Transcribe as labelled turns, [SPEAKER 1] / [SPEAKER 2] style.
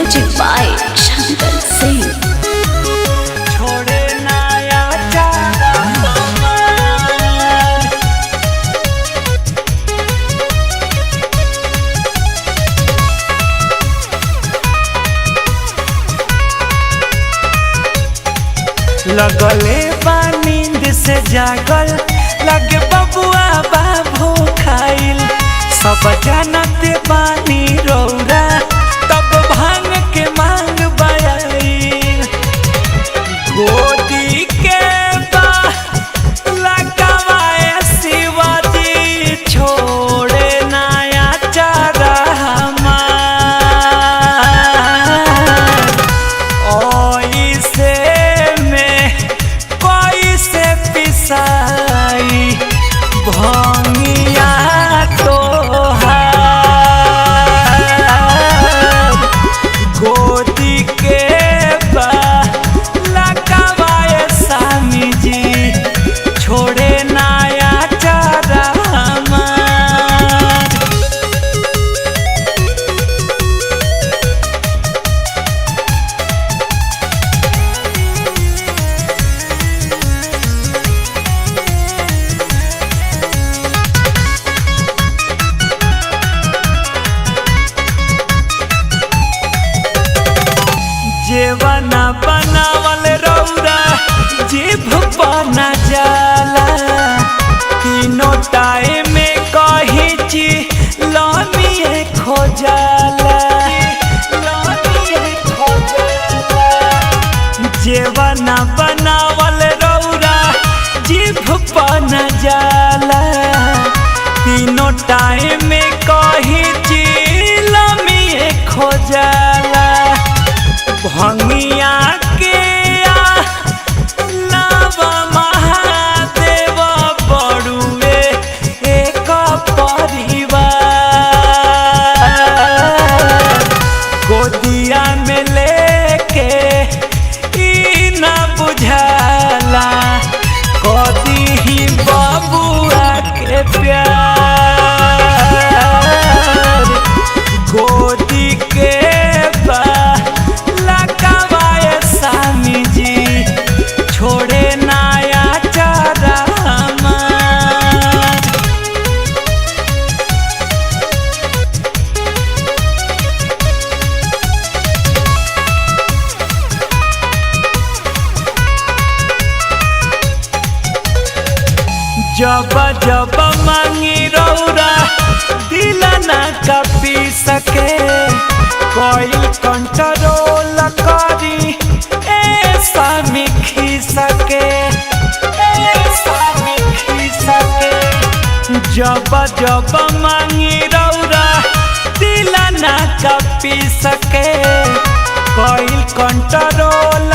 [SPEAKER 1] Music by Shankar Singh.
[SPEAKER 2] छोड़े नया चारा हमार। लगले बा नींद से जागल लगे बबुआ बाबू खाइल सब जानते पानी रौरा तब भांग के मांग बयाइल गोदी के बा लगावाए शिवाजी छोड़े नया चारा हमार ओइसे में कोई से पिसाई भंगिया तोहार गोदी के बा लगावाए स्वामी जी छोड़े नया चारा हमार। जेवना बनावल रौरा जीभ बना जाला तीनों टाइम में कही ची लानिए खोजाला जेवना बनावल रौरा जीभ बना जाला तीनों टाइम में कही ची लानिए खोजाला भंगिया के नव महादेव बड़ुए एक परिवार गोदिया में लेके ई न बुझाला कदी ही बबुआ के प्यार गोदी के बा लगावाए स्वामी जी छोड़े नया चारा हमार। जब जब मांगी रौरा दिल ना कपी सके कोई कंट्रोल करी ऐसा मिखी सके जब जब मांगी रौरा दिल ना कपी सके कोई कंट्रोल